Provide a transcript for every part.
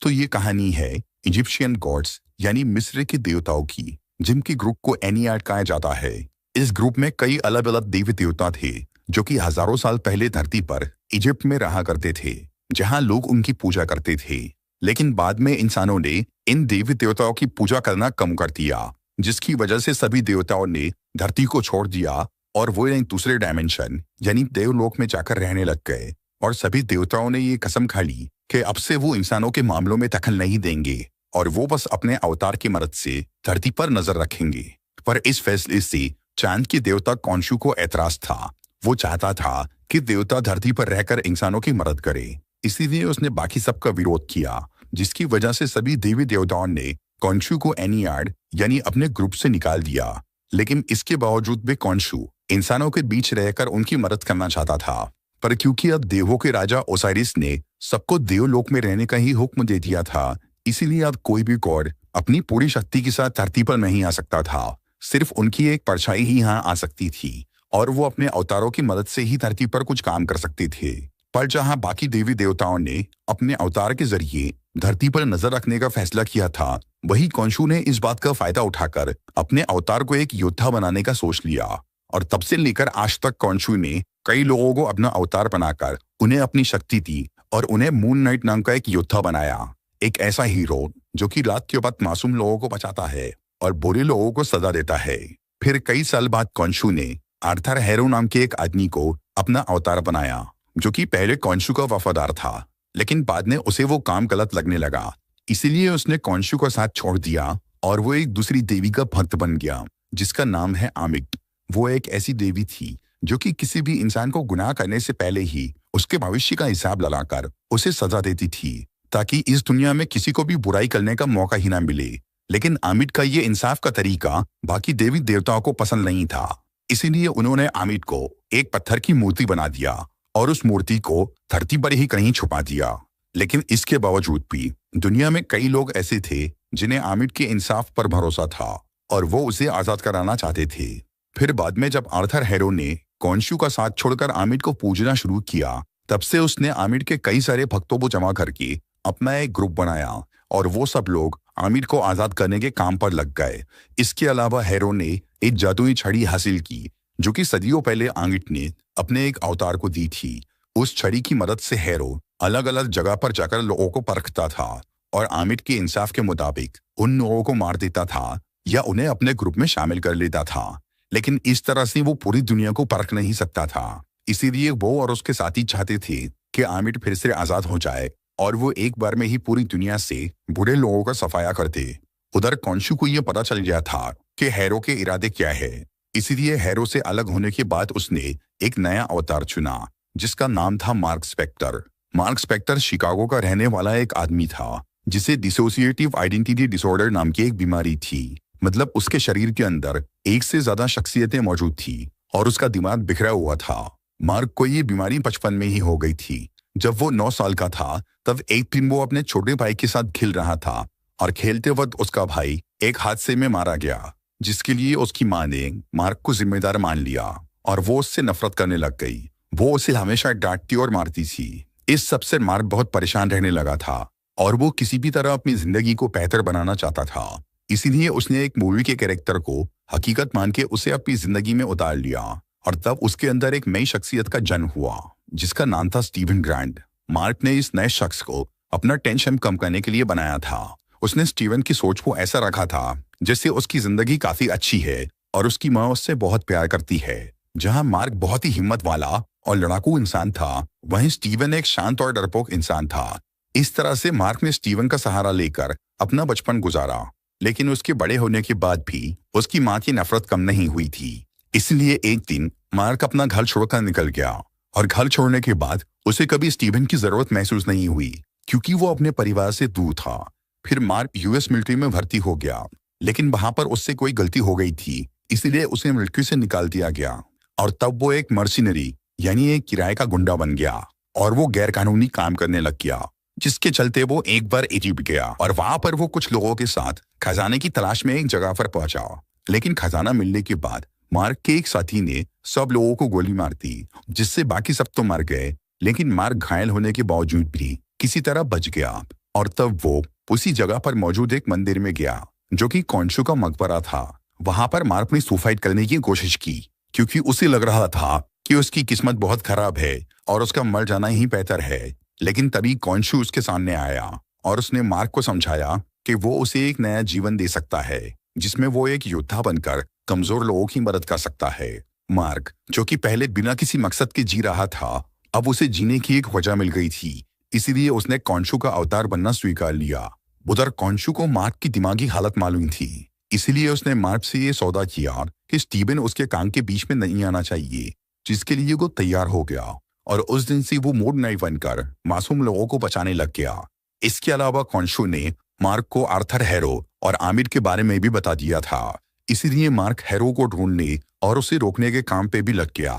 तो ये कहानी है इजिप्शियन गॉड्स यानी मिस्र के देवताओं की, जिनके ग्रुप को एनियाड कहा जाता है। इस ग्रुप में कई अलग अलग देवी देवता थे जो कि हजारों साल पहले धरती पर इजिप्ट में रहा करते थे, जहां लोग उनकी पूजा करते थे। लेकिन बाद में इंसानों ने इन देवी देवताओं की पूजा करना कम कर दिया, जिसकी वजह से सभी देवताओं ने धरती को छोड़ दिया और वो एक दूसरे डायमेंशन यानी देवलोक में जाकर रहने लग गए। और सभी देवताओं ने ये कसम खा ली कि अब से वो इंसानों के मामलों में दखल नहीं देंगे और वो बस अपने अवतार की मदद से धरती पर नजर रखेंगे। पर इस फैसले से चांद के देवता कॉन्शु को ऐतराज था। वो चाहता था कि देवता धरती पर रहकर इंसानों की मदद करे, इसीलिए उसने बाकी सबका विरोध किया, जिसकी वजह से सभी देवी देवताओं ने कॉन्शु को एनियाड यानी अपने ग्रुप से निकाल दिया। लेकिन इसके बावजूद भी कॉन्शु इंसानों के बीच रहकर उनकी मदद करना चाहता था। पर क्योंकि अब देवों के राजा ओसाइरिस ने सबको देवलोक में रहने का ही हुक्म दे दिया था, इसीलिए अब कोई भी गॉड अपनी पूरी शक्ति के साथ धरती पर नहीं आ सकता था। सिर्फ उनकी एक परछाई ही यहाँ आ सकती थी और वो अपने अवतारों की मदद से ही धरती पर कुछ काम कर सकते थे। पर जहाँ बाकी देवी देवताओं ने अपने अवतार के जरिए धरती पर नजर रखने का फैसला किया था, वही कॉन्शु ने इस बात का फायदा उठाकर अपने अवतार को एक योद्धा बनाने का सोच लिया। और तब से लेकर आज तक कॉन्शु ने कई लोगों को अपना अवतार बनाकर उन्हें अपनी शक्ति दी और उन्हें मून नाइट नाम का एक योद्धा बनाया, एक ऐसा हीरो जो कि रात के वक्त मासूम लोगों को बचाता है और बुरे लोगों को सजा देता है। फिर कई साल बाद कॉन्शु ने आर्थर हैरो नाम के एक आदमी को अपना अवतार बनाया, जो कि पहले कॉन्शु का वफादार था, लेकिन बाद में उसे वो काम गलत लगने लगा। इसीलिए उसने कॉन्शु का साथ छोड़ दिया और वो एक दूसरी देवी का भक्त बन गया, जिसका नाम है आमिट। वो एक ऐसी देवी थी जो कि किसी भी इंसान को गुनाह करने से पहले ही उसके भविष्य का हिसाब लगाकर उसे सजा देती थी, ताकि इस दुनिया में किसी को भी बुराई करने का मौका ही ना मिले। लेकिन आमिट का ये इंसाफ का तरीका बाकी देवी देवताओं को पसंद नहीं था, इसीलिए उन्होंने आमिट को एक पत्थर की मूर्ति बना दिया और उस मूर्ति को धरती पर ही कहीं छुपा दिया। लेकिन इसके बावजूद भी दुनिया में कई लोग ऐसे थे जिन्हें आमिट के इंसाफ पर भरोसा था और वो उसे आजाद कराना चाहते थे। फिर बाद में जब आर्थर हैरो ने कॉन्शु का साथ छोड़कर आमिट को पूजना शुरू किया, तब से उसने आमिट के कई सारे भक्तों को जमा करके अपना एक ग्रुप बनाया और वो सब लोग आमिट को आजाद करने के काम पर लग गए। इसके अलावा हैरो ने एक जादुई छड़ी हासिल की, जो कि सदियों पहले आमिट ने अपने एक अवतार को दी थी। उस छड़ी की मदद से हैरो अलग अलग जगह पर जाकर लोगों को परखता था और आमिट के इंसाफ के मुताबिक उन लोगों को मार देता था या उन्हें अपने ग्रुप में शामिल कर लेता था। लेकिन इस तरह से वो पूरी दुनिया को परख नहीं सकता था, इसीलिए वो और उसके साथी चाहते थे कि आमिट फिर से आजाद हो जाए और वो एक बार में ही पूरी दुनिया से बुरे लोगों का सफाया कर दे। उधर कॉन्शु को ये पता चल गया था कि हैरो के इरादे क्या है, इसीलिए हैरो से अलग होने के बाद उसने एक नया अवतार चुना, जिसका नाम था Mark Specter. Mark Specter Chicago का रहने वाला एक आदमी था जिसे डिसोसिएटिव आइडेंटिटी डिसऑर्डर नाम की एक बीमारी थी। मतलब उसके शरीर के अंदर एक से ज्यादा शख्सियतें मौजूद थी और उसका दिमाग बिखरा हुआ था। मार्क को ये बीमारी बचपन में ही हो गई थी। जब वो 9 साल का था, तब एक दिन वो अपने छोटे भाई के साथ खेल रहा था और खेलते वक्त उसका भाई एक हादसे में मारा गया, जिसके लिए उसकी माँ ने मार्क को जिम्मेदार मान लिया और वो उससे नफरत करने लग गई। वो उसे हमेशा डांटती और मारती थी। इस सब से मार्क बहुत परेशान रहने लगा था और वो किसी भी तरह अपनी जिंदगी को बेहतर बनाना चाहता था। इसीलिए उसने एक मूवी के कैरेक्टर को हकीकत मान के उसे अपनी जिंदगी में उतार लिया और तब उसके अंदर एक नई शख्सियत का जन्म हुआ, जिसका नाम था स्टीवन ग्रांट। मार्क ने इस नए शख्स को अपना टेंशन कम करने के लिए बनाया था। उसने स्टीवन की सोच को ऐसा रखा था जैसे उसकी जिंदगी काफी अच्छी है और उसकी माँ उससे बहुत प्यार करती है। जहाँ मार्क बहुत ही हिम्मत वाला और लड़ाकू इंसान था, वहीं स्टीवन एक शांत और डरपोक इंसान था। इस तरह से मार्क ने स्टीवन का सहारा लेकर अपना बचपन गुजारा, लेकिन उसके बड़े होने के बाद भी उसकी माँ की नफरत कम नहीं हुई थी। इसलिए एक दिन मार्क अपना घर छोड़कर निकल गया और घर छोड़ने के बाद उसे कभी स्टीवन की जरूरत महसूस नहीं हुई, क्योंकि वो अपने परिवार से दूर था। फिर मार्क यूएस मिलिट्री में भर्ती हो गया, लेकिन वहां पर उससे कोई गलती हो गई थी, इसलिए उसे मिलिट्री से निकाल दिया गया और तब वो एक मर्सिनरी यानी एक किराए का गुंडा बन गया और वो गैरकानूनी काम करने लग गया, जिसके चलते वो एक बार इजिप्ट गया और वहां पर वो कुछ लोगों के साथ खजाने की तलाश में एक जगह पर पहुंचा। लेकिन खजाना मिलने के बाद मार्क के एक साथी ने सब लोगों को गोली मार दी, जिससे बाकी सब तो मर गए, लेकिन मार्क घायल होने के बावजूद भी किसी तरह बच गया। और तब वो उसी जगह पर मौजूद एक मंदिर में गया जो कि कॉन्शु का मकबरा था। वहां पर मार्क ने सुसाइड करने की कोशिश की क्योंकि उसे लग रहा था कि उसकी किस्मत बहुत खराब है और उसका मर जाना ही बेहतर है। लेकिन तभी कॉन्शु उसके सामने आया और उसने मार्क को समझाया कि वो उसे एक नया जीवन दे सकता है जिसमें वो एक योद्धा बनकर कमजोर लोगों की मदद कर सकता है। मार्क, जो कि पहले बिना किसी मकसद के जी रहा था, अब उसे जीने की एक वजह मिल गई थी, इसीलिए उसने कॉन्शु का अवतार बनना स्वीकार लिया। उधर कॉन्शु को मार्क की दिमागी हालत मालूम थी, इसीलिए उसने मार्क से ये सौदा किया कि स्टीवन उसके काम के बीच में नहीं आना चाहिए, जिसके लिए वो तैयार हो गया और उस दिन से वो मूड नाइट बनकर मासूम लोगों को बचाने लग गया। इसके अलावा कॉन्शु ने मार्क को आर्थर हैरो और आमिर के बारे में भी बता दिया था, इसीलिए मार्क हैरो को ढूंढने और उसे रोकने के काम पे भी लग गया।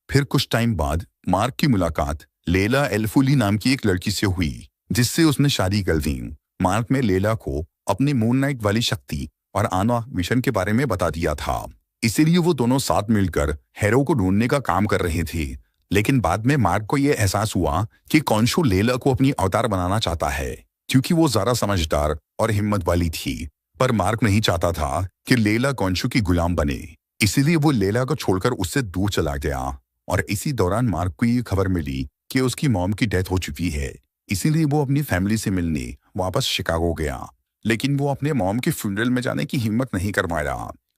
फिर कुछ टाइम बाद मार्क की मुलाकात लेला एल्फुली नाम की एक लड़की से हुई, जिससे उसने शादी कर दी। मार्क ने लेला को अपनी मून नाइट वाली शक्ति और आना मिशन के बारे में बता दिया था, इसीलिए वो दोनों साथ मिलकर हैरो को ढूंढने का काम कर रहे थे। लेकिन बाद में मार्क को यह एहसास हुआ कि कॉन्शु लेला को अपनी अवतार बनाना चाहता है क्योंकि वो ज्यादा समझदार और हिम्मत वाली थी। पर मार्क नहीं चाहता था कि लेला कॉन्शु की गुलाम बने, इसीलिए वो लेला को छोड़कर उससे दूर चला गया। और इसी दौरान मार्क को ये खबर मिली कि उसकी मॉम की डेथ हो चुकी है, इसीलिए वो अपनी फैमिली से मिलने वापस शिकागो गया। लेकिन वो अपने मॉम के फ्यूनरल में जाने की हिम्मत नहीं कर पाया।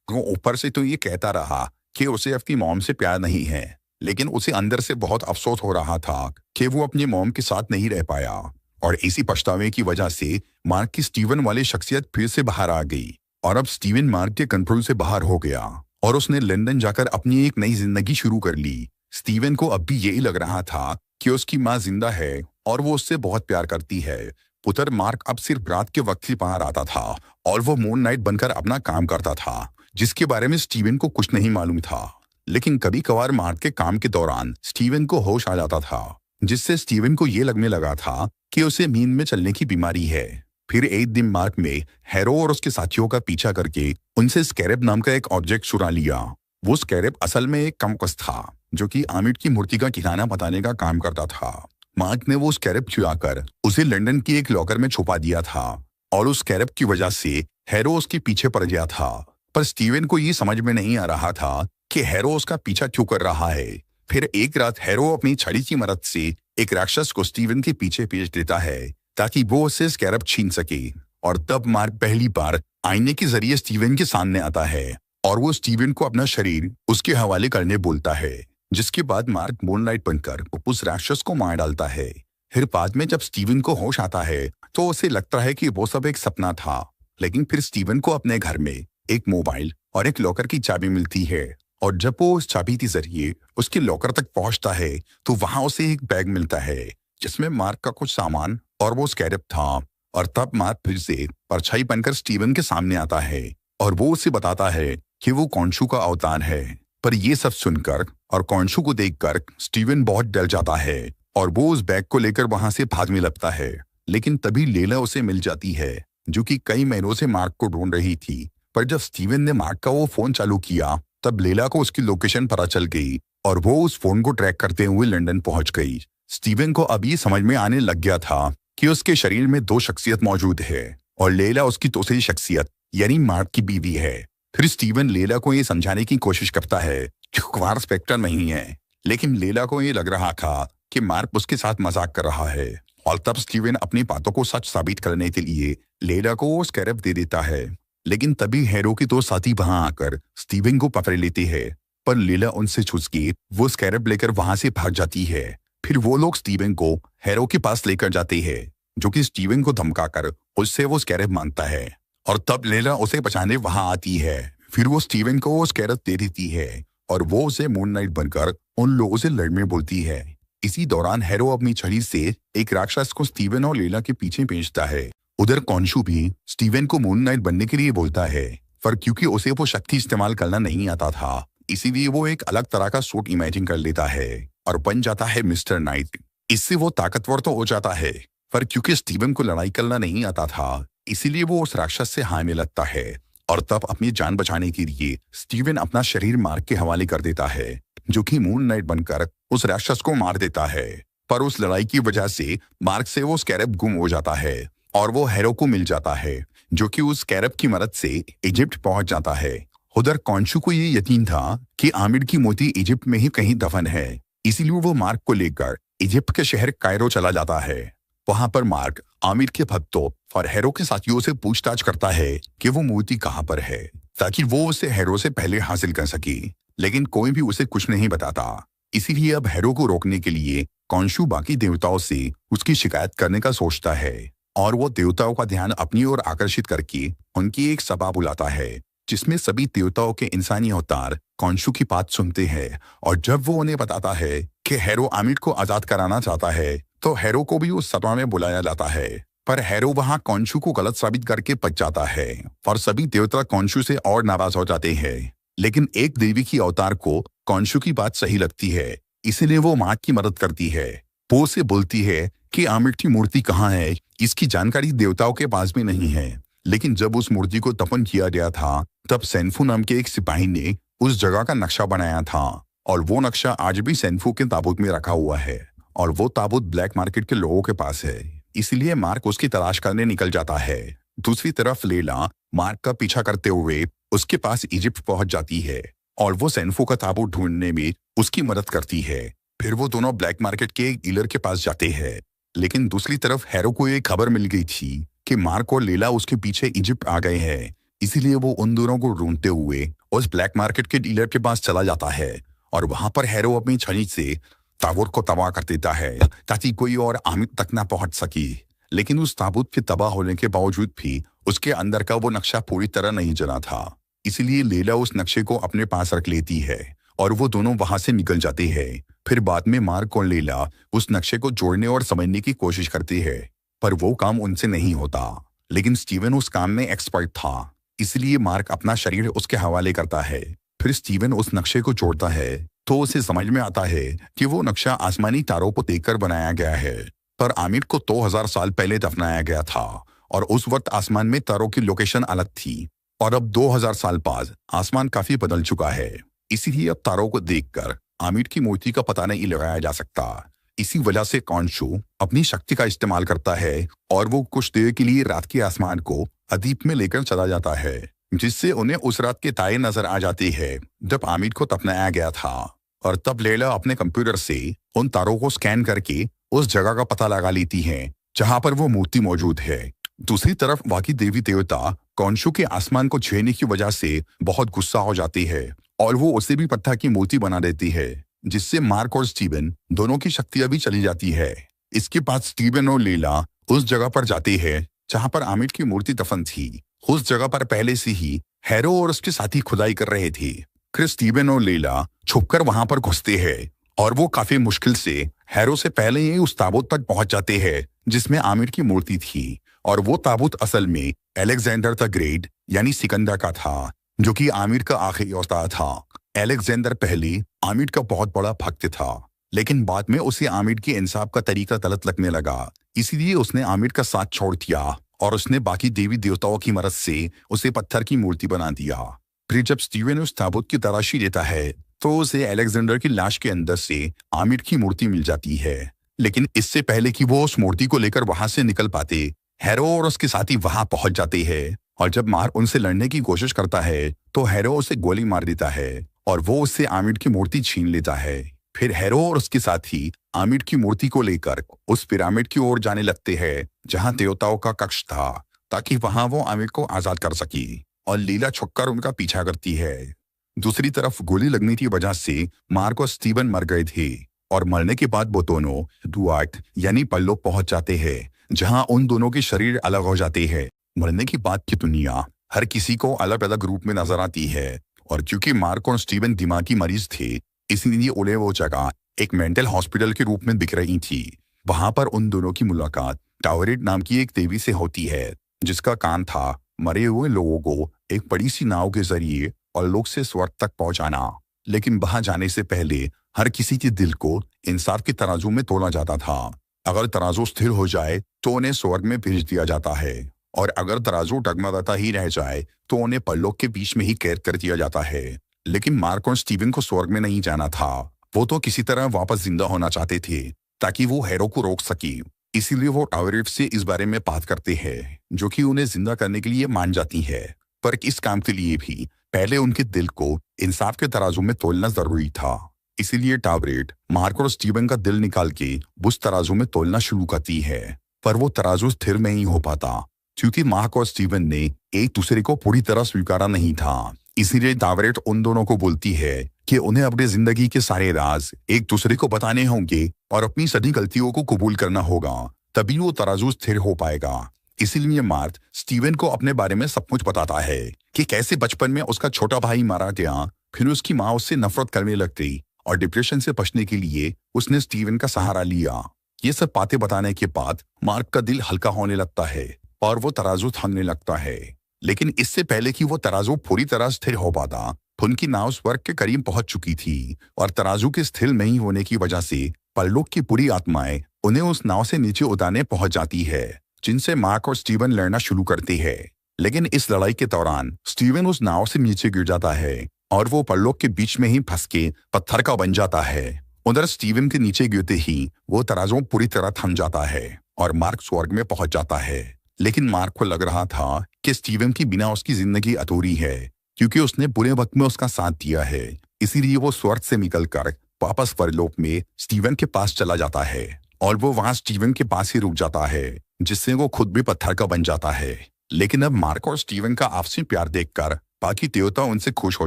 वो ऊपर से तो ये कहता रहा कि उसे अपनी मॉम से प्यार नहीं है, लेकिन उसे अंदर से बहुत अफसोस हो रहा था कि वो अपनी मॉम के साथ नहीं रह पाया। और इसी पछतावे की वजह से मार्क की स्टीवन वाली शख्सियत फिर से बाहर आ गई और अब स्टीवन मार्क के कंट्रोल से बाहर हो गया और उसने लंदन जाकर अपनी एक नई जिंदगी शुरू कर ली। स्टीवन को अब भी यही लग रहा था कि उसकी माँ जिंदा है और वो उससे बहुत प्यार करती है। पुत्र मार्क अब सिर्फ रात के वक्त ही बाहर आता था और वो मून नाइट बनकर अपना काम करता था, जिसके बारे में स्टीवन को कुछ नहीं मालूम था। लेकिन कभी कभार मार्क के काम के दौरान स्टीवन को होश आ जाता था, जिससे स्टीवन को ये लगने लगा था कि उसे नींद में चलने की बीमारी है। फिर एक दिन मार्क में हैरो और उसके साथियों का पीछा करके उनसे स्कैरेब नाम का एक ऑब्जेक्ट चुरा लिया। वो स्कैरेब असल में एक कंपास था जो कि आमिर की मूर्ति का ठिकाना बताने का काम करता था। मार्क ने वो स्कैरेब चुराकर उसे लंदन की एक लॉकर में छुपा दिया था और उस स्कैरेब की वजह से हैरो उसके पीछे पड़ गया था। पर स्टीवन को ये समझ में नहीं आ रहा था कि हैरो उसका पीछा क्यों कर रहा है। फिर एक रात हैरो अपनी छड़ी की मदद से एक राक्षस को स्टीवन के पीछे भेज देता है ताकि वो उससे स्कैरेब छीन सके। और तब मार्क पहली बार आईने के जरिए स्टीवन के सामने आता है और वो स्टीवन को अपना शरीर उसके हवाले करने बोलता है, जिसके बाद मार्क मूनलाइट बनकर उस राक्षस को मार डालता है। फिर बाद में जब स्टीवन को होश आता है तो उसे लगता है कि वो सब एक सपना था। लेकिन फिर स्टीवन को अपने घर में एक मोबाइल और एक लॉकर की चाबी मिलती है और जब वो उस चाबी के जरिए उसके लॉकर तक पहुंचता है तो वहां उसे एक बैग मिलता है जिसमें मार्क का कुछ सामान और वो स्कैरेब था। और तब मार्क फिर से परछाई बनकर स्टीवन के सामने आता है और वो उसे बताता है कि वो कॉन्शु का अवतार है। पर ये सब सुनकर और कॉन्शु को देखकर स्टीवन बहुत डर जाता है और वो उस बैग को लेकर वहां से भागने लगता है। लेकिन तभी लेला उसे मिल जाती है जो कि कई महीनों से मार्क को ढूंढ रही थी। पर जब स्टीवन ने मार्क का वो फोन चालू किया तब लेला को उसकी लोकेशन पता चल गई और वो उस फोन को ट्रैक करते हुए लंदन पहुंच गई। स्टीवन को अब ये समझ में आने लग गया था कि उसके शरीर में दो शख्सियत मौजूद है और लेला उसकी दूसरी शख्सियत यानी मार्क की बीवी है। फिर स्टीवन लेला को ये समझाने की कोशिश करता है कि कुमार स्पेक्टर नहीं है, लेकिन लेला को ये लग रहा था कि मार्क उसके साथ मजाक कर रहा है। और तब स्टीवन अपनी बातों को सच साबित करने के लिए लेला को वो स्कैरेब दे देता है। लेकिन तभी हैरो के दो साथी वहां आकर स्टीवन को पकड़ लेते हैं, पर लेला उनसे छुस के वो स्कैरेब लेकर वहां से भाग जाती है। फिर वो लोग स्टीवन को हैरो के पास लेकर जाते हैं जो कि स्टीवन को धमकाकर उससे वो स्कैरेब मांगता है और तब लेला उसे बचाने वहां आती है। फिर वो स्टीवन को वो स्कैरेब दे देती है और वो उसे मून नाइट बनकर उन लोगों से लड़ने बोलती है। इसी दौरान हैरो अपनी छड़ी से एक राक्षस को स्टीवन और लेला के पीछे भेजता है। उधर कॉन्शु भी स्टीवन को मून नाइट बनने के लिए बोलता है, पर क्योंकि उसे वो शक्ति इस्तेमाल करना नहीं आता था इसीलिए वो एक अलग तरह का सूट इमेजिन कर लेता है और बन जाता है मिस्टर नाइट। इससे वो ताकतवर तो हो जाता है, पर क्योंकि स्टीवन को लड़ाई करना नहीं आता था इसीलिए वो उस राक्षस से हारने लगता है। और तब अपनी जान बचाने के लिए स्टीवन अपना शरीर मार्क के हवाले कर देता है जो कि मून नाइट बनकर उस राक्षस को मार देता है। पर उस लड़ाई की वजह से मार्क से वो स्कैरब गुम हो जाता है और वो हैरो को मिल जाता है, जो कि उस स्कैरब की मदद से इजिप्ट पहुंच जाता है। उधर कॉन्शू को ये यकीन था कि आमिर की मोती इजिप्ट में ही कहीं दफन है, इसीलिए वो मार्क को लेकर इजिप्ट के शहर कायरो चला जाता है। वहां पर मार्क आमिर के भक्तों और हैरो के साथियों से पूछताछ करता है कि वो मोती कहाँ पर है, ताकि वो उसे हैरो से पहले हासिल कर सके, लेकिन कोई भी उसे कुछ नहीं बताता। इसीलिए अब हैरो को रोकने के लिए कॉन्शू बाकी देवताओं से उसकी शिकायत करने का सोचता है और वो देवताओं का ध्यान अपनी ओर आकर्षित करके उनकी एक सभा बुलाता है, जिसमें सभी देवताओं के इंसानी अवतार कॉन्शू की बात सुनते हैं। और जब वो उन्हें बताता है कि हैरो आमिर को आजाद कराना चाहता है, तो हैरो को भी उस सभा में बुलाया जाता है। पर हैरो वहां कॉन्शू को गलत साबित करके बच जाता है और सभी देवता कॉन्शू से और नाराज हो जाते हैं। लेकिन एक देवी की अवतार को कॉन्शू की बात सही लगती है, इसीलिए वो माँ की मदद करती है। वो उसे बोलती है कि आमिर की मूर्ति कहाँ है, इसकी जानकारी देवताओं के पास भी नहीं है। लेकिन जब उस मूर्ति को दफन किया गया था, तब सेनफू नाम के एक सिपाही ने उस जगह का नक्शा बनाया था और वो नक्शा आज भी सेनफू के ताबूत में रखा हुआ है और वो ताबूत ब्लैक मार्केट के लोगों के पास है। इसलिए मार्क उसकी तलाश करने निकल जाता है। दूसरी तरफ लेला मार्क का पीछा करते हुए उसके पास इजिप्ट पहुंच जाती है और वो सेनफू का ताबूत ढूंढने में उसकी मदद करती है। फिर वो दोनों ब्लैक मार्केट के एक डीलर के पास जाते हैं। लेकिन दूसरी तरफ हैरो को एक खबर मिल गई थी कि मार्क और लेला उसके पीछे इजिप्ट आ गए हैं, इसीलिए वो उन दोनों को ढूंढते हुए उस ब्लैक मार्केट के डीलर के पास चला जाता है और वहां पर हैरो अपनी छड़ी से ताबूत को तबाह कर देता है ताकि कोई और आमिर तक ना पहुंच सके। लेकिन उस ताबूत के तबाह होने के बावजूद भी उसके अंदर का वो नक्शा पूरी तरह नहीं जला था, इसलिए लेला उस नक्शे को अपने पास रख लेती है और वो दोनों वहां से निकल जाते हैं। फिर बाद में मार्क और लेला उस नक्शे को जोड़ने और समझने की कोशिश करते हैं, पर वो काम उनसे नहीं होता। लेकिन स्टीवन उस काम में एक्सपर्ट था, इसलिए मार्क अपना शरीर उसके हवाले करता है। फिर स्टीवन उस नक्शे को जोड़ता है तो उसे समझ में आता है कि वो नक्शा आसमानी तारों को देखकर बनाया गया है, पर आमिर को 2000 साल पहले दफनाया गया था और उस वक्त आसमान में तारों की लोकेशन अलग थी और अब 2000 साल बाद आसमान काफी बदल चुका है। इसीलिए अब तारों को देखकर आमिर की मूर्ति का पता नहीं लगाया जा सकता। इसी वजह से कॉन्शू अपनी शक्ति का इस्तेमाल करता है और वो कुछ देर के लिए रात के आसमान को अदीप में लेकर चला जाता है, जिससे उन्हें उस रात के तारे नजर आ जाते हैं जब आमिर को दफनाया गया था। और तब लेला अपने कंप्यूटर से उन तारों को स्कैन करके उस जगह का पता लगा लेती है जहां पर वो मूर्ति मौजूद है। दूसरी तरफ बाकी देवी देवता कॉन्शू के आसमान को छेड़ने की वजह से बहुत गुस्सा हो जाती है और वो उसे भी पत्थर की मूर्ति बना देती है, जिससे मार्क और स्टीवन दोनों की शक्तियां भी चली जाती है। इसके बाद स्टीवन और लीला उस जगह पर जाती है जहां पर आमिर की मूर्ति दफन थी। उस जगह पर पहले से ही हैरो और उसके साथी खुदाई कर रहे थे। फिर स्टीवन और लीला छुपकर वहां पर घुसते हैं और वो काफी मुश्किल से हैरो से पहले ही उस ताबूत तक पहुंच जाते हैं जिसमें आमिर की मूर्ति थी। और वो ताबूत असल में अलेक्जेंडर द ग्रेट यानी सिकंदर का था, जो कि आमिर का आखिरी औस्ताद था। अलेक्जेंडर पहले आमिर का बहुत बड़ा भक्त था, लेकिन बाद में उसे आमिर के इंसाफ का तरीका गलत लगने लगा, इसीलिए उसने आमिर का साथ छोड़ दिया और उसने बाकी देवी देवताओं की मदद से उसे पत्थर की मूर्ति बना दिया। फिर जब स्टीवन उस ताबूत की तलाशी लेता है तो उसे अलेक्जेंडर की लाश के अंदर से आमिर की मूर्ति मिल जाती है। लेकिन इससे पहले कि वो उस मूर्ति को लेकर वहां से निकल पाते, हैरो और उसके साथी वहां पहुंच जाते हैं और जब मार्क उनसे लड़ने की कोशिश करता है तो हैरो उसे गोली मार देता है और वो उससे आमिर की मूर्ति छीन लेता है। फिर हैरो और उसके साथी आमिर की मूर्ति को लेकर उस पिरामिड की ओर जाने लगते हैं जहां देवताओं का कक्ष था, ताकि वहां वो आमिर को आजाद कर सके, और लीला छुपकर उनका पीछा करती है। दूसरी तरफ गोली लगने की वजह से मार्क और स्टीवन मर गए थे और मरने के बाद वो दोनों डुआर्ट यानी परलोक पहुंच जाते हैं जहां उन दोनों के शरीर अलग हो जाते हैं। मरने के बाद की दुनिया हर किसी को अलग अलग रूप में नजर आती है और क्योंकि मार्क और स्टीवन दिमागी मरीज थे, इसलिए उन्हें वो जगह एक मेंटल हॉस्पिटल के रूप में दिख रही थी। वहां पर उन दोनों की मुलाकात टावरेट नाम की एक देवी से होती है जिसका काम था मरे हुए लोगों को एक बड़ी सी नाव के जरिए और लोक से स्वर्ग तक पहुंचाना। लेकिन वहां जाने से पहले हर किसी के दिल को इंसाफ के तराजू में तोला जाता था। अगर तराजू स्थिर हो जाए तो उन्हें स्वर्ग में भेज दिया जाता है और अगर तराजू डगमगाता ही रह जाए तो उन्हें परलोक के बीच में ही कैद कर दिया जाता है। लेकिन मार्क और स्टीवन को स्वर्ग में नहीं जाना था, वो तो किसी तरह वापस जिंदा होना चाहते थे। ताकि वो हैरो को रोक सके। इसीलिए वो टावरेट से इस बारे में बात करते हैं, जो कि उन्हें जिंदा करने के लिए मान जाती है। पर इस काम के लिए भी पहले उनके दिल को इंसाफ के तराजू में तोलना जरूरी था। इसीलिए टावरेट मार्क और स्टीवन का दिल निकाल के उस तराजू में तोलना शुरू करती है। पर वो तराजू स्थिर नहीं हो पाता, क्योंकि मार्क और स्टीवन ने एक दूसरे को पूरी तरह स्वीकारा नहीं था। इसीलिए टावरेट उन दोनों को बोलती है कि उन्हें अपनी जिंदगी के सारे राज एक दूसरे को बताने होंगे और अपनी सभी गलतियों को कबूल करना होगा, तभी वो तराजू स्थिर हो पाएगा। इसीलिए मार्क स्टीवन को अपने बारे में सब कुछ बताता है कि कैसे बचपन में उसका छोटा भाई मारा गया, फिर उसकी माँ उससे नफरत करने लगती और डिप्रेशन से बचने के लिए उसने स्टीवन का सहारा लिया। ये सब बातें बताने के बाद मार्क का दिल हल्का होने लगता है और वो तराजू थामने लगता है। लेकिन इससे पहले कि वो तराजू पूरी तरह स्थिर हो पाता, उनकी नाव स्वर्ग के करीब पहुंच चुकी थी और तराजू के स्थिर नहीं होने की वजह से परलोक की पूरी आत्माएं उन्हें उस नाव से नीचे उतारने पहुंच जाती है, जिनसे मार्क और स्टीवन लड़ना शुरू करते हैं। लेकिन इस लड़ाई के दौरान स्टीवन उस नाव से नीचे गिर जाता है और वो परलोक के बीच में ही फंस के पत्थर का बन जाता है। उधर स्टीवन के नीचे गिरते ही वो तराजू पूरी तरह थम जाता है और मार्क स्वर्ग में पहुंच जाता है। लेकिन मार्क को लग रहा था कि स्टीवन की बिना उसकी जिंदगी अधूरी है, क्योंकि उसने बुरे वक्त में उसका साथ दिया है। इसीलिए वो स्वर्ग से निकलकर वापस परलोक में स्टीवन के पास चला जाता है और वो वहां स्टीवन के पास ही रुक जाता है, जिससे वो खुद भी पत्थर का बन जाता है। लेकिन अब मार्क और स्टीवन का आपसी प्यार देखकर बाकी देवता उनसे खुश हो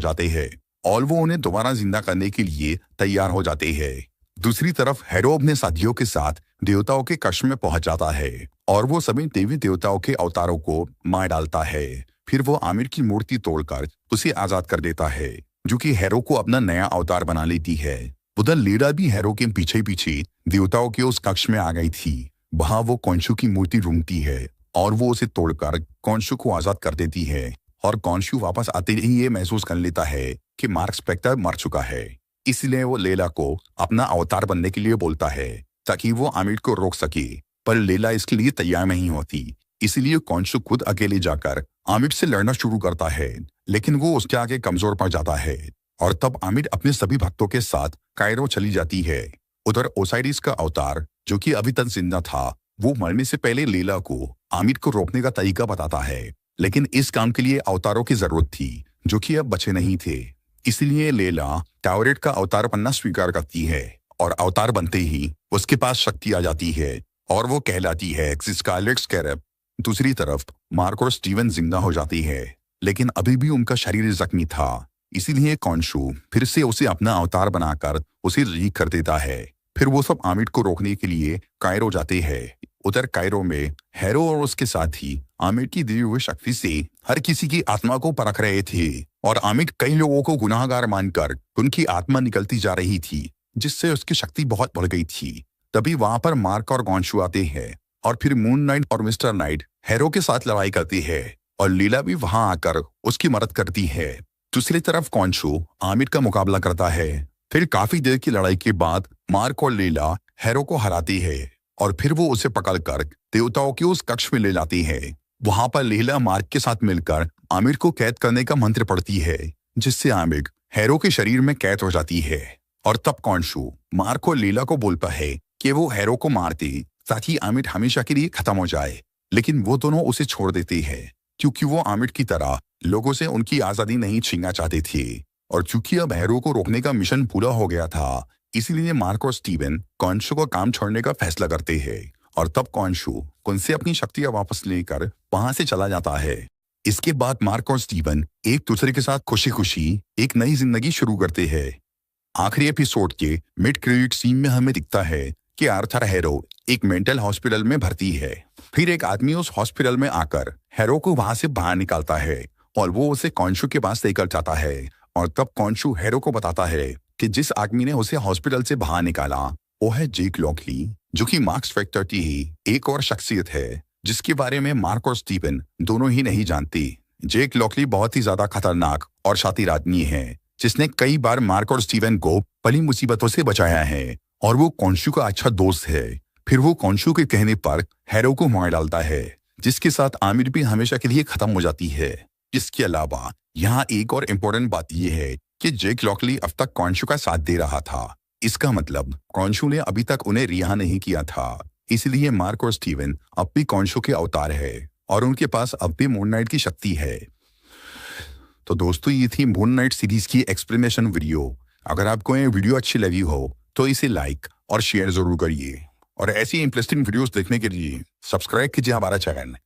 जाते हैं और वो उन्हें दोबारा जिंदा करने के लिए तैयार हो जाते हैं। दूसरी तरफ हैरो अपने साथियों के साथ देवताओं के कक्ष में पहुंच जाता है और वो सभी देवी देवताओं के अवतारों को मार डालता है। फिर वो आमिर की मूर्ति तोड़कर उसे आजाद कर देता है, जो कि हैरो को अपना नया अवतार बना लेती है। उधर लीडा भी हैरो के पीछे पीछे देवताओं के उस कक्ष में आ गई थी। वहां वो कॉन्शु की मूर्ति ढूंढती है और वो उसे तोड़कर कॉन्शु को आजाद कर देती है और कॉन्शु वापस आते ही ये महसूस कर लेता है कि मार्क स्पेक्टर मर चुका है। इसलिए वो लेला को अपना अवतार बनने के लिए बोलता है ताकि वो आमिर को रोक सके, पर लेला इसके लिए तैयार नहीं होती। इसलिए कॉन्शु खुद अकेले जाकर आमिर से लड़ना शुरू करता है, लेकिन वो उसके आगे कमजोर पड़ जाता है और तब आमिर अपने सभी भक्तों के साथ कायरो चली जाती है। उधर ओसाइरिस का अवतार, जो कि अभी तक जिंदा था, वो मरने से पहले लेला को आमिर को रोकने का तरीका बताता है। लेकिन इस काम के लिए अवतारों की जरूरत थी, जो कि अब बचे नहीं थे। इसलिए लेला टावरेट का अवतार बनना स्वीकार करती है और अवतार बनते ही उसके पास शक्ति आ जाती है और वो कहलाती है स्कारलेट स्कैरब। दूसरी तरफ मार्क और स्टीवन जिंदा हो जाती है, लेकिन अभी भी उनका शरीर जख्मी था। इसीलिए कॉन्शु फिर से उसे अपना अवतार बनाकर उसे रीक कर देता है। फिर वो सब आमिर को रोकने के लिए कायरो जाते हैं। उधर कायरो में हैरो और उसके साथी आमिर की दी हुई शक्ति से हर किसी की आत्मा को परख रहे थे और आमिर कई लोगों को गुनाहगार मानकर उनकी आत्मा निकलती जा रही थी, जिससे उसकी शक्ति बहुत बढ़ गई थी। तभी वहां पर मार्क और कॉन्शु आते हैं और फिर मून नाइट और मिस्टर नाइट हैरो के साथ लड़ाई करती है और लीला भी वहां आकर उसकी मदद करती है। दूसरी तरफ कॉन्शु आमिर का मुकाबला करता है। फिर काफी देर की लड़ाई के बाद मार्क और लीला हैरो को हराती है और फिर वो उसे पकड़कर देवताओं के उस कक्ष में ले जाती है। वहां पर लीला मार्क के साथ मिलकर आमिर को कैद करने का मंत्र पढ़ती है, जिससे आमिर हैरो के शरीर में कैद हो जाती है। और तब कॉन्शु मार्क और लीला को बोलता है कि वो हैरो को मार दे ताकि आमिर हमेशा के लिए खत्म हो जाए। लेकिन वो दोनों उसे छोड़ देते हैं, क्योंकि वो आमिर की तरह लोगों से उनकी आजादी नहीं छीनना चाहते थे। और चूंकि अब हैरो को रोकने का मिशन पूरा हो गया था, इसीलिए मार्क और स्टीवन कॉन्शु को काम छोड़ने का फैसला करते हैं और तब कॉन्शु उनसे अपनी शक्तियां वापस लेकर वहां से चला जाता है। इसके बाद मार्क और स्टीवन एक दूसरे के साथ खुशी खुशी एक नई जिंदगी शुरू करते हैं। आखिरी एपिसोड के मिड क्रेडिट सीन में हमें दिखता है कि आर्थर हैरो एक मेंटल हॉस्पिटल में भर्ती है। फिर एक आदमी उस हॉस्पिटल में आकर हैरो को वहां से बाहर निकालता है और वो उसे कॉन्शु के पास लेकर जाता है। और तब कॉन्शु हैरो को बताता है कि जिस आदमी ने उसे हॉस्पिटल से बाहर निकाला वो है जेक लॉकली, जो कि मार्क स्पेक्टर की ही एक और शख्सियत है, जिसके बारे में मार्क और स्टीवन दोनों ही नहीं जानते। जेक लॉकली बहुत ही ज्यादा खतरनाक और शातिर आदमी है, जिसने कई बार मार्क और स्टीवन को बड़ी मुसीबतों से बचाया है और वो कॉन्शु का अच्छा दोस्त है। फिर वो कॉन्शु के कहने पर हैरो को मार डालता है, जिसके साथ आमिर भी हमेशा के लिए खत्म हो जाती है। इसके अलावा यहाँ एक और इम्पोर्टेंट बात यह है कि जेक लॉकली अब तक कॉन्शु का साथ दे रहा था इसका मतलब कॉन्शु ने अभी तक उन्हें रिहा नहीं किया था, इसलिए मार्क और स्टीवन अब भी कॉन्शु के अवतार है और उनके पास अब भी मून नाइट की शक्ति है। तो दोस्तों, ये थी मून नाइट सीरीज की एक्सप्लेनेशन वीडियो। अगर आपको ये वीडियो अच्छी लगी हो तो इसे लाइक और शेयर जरूर करिए और ऐसी इंटरेस्टिंग वीडियोस देखने के लिए सब्सक्राइब कीजिए हमारा चैनल।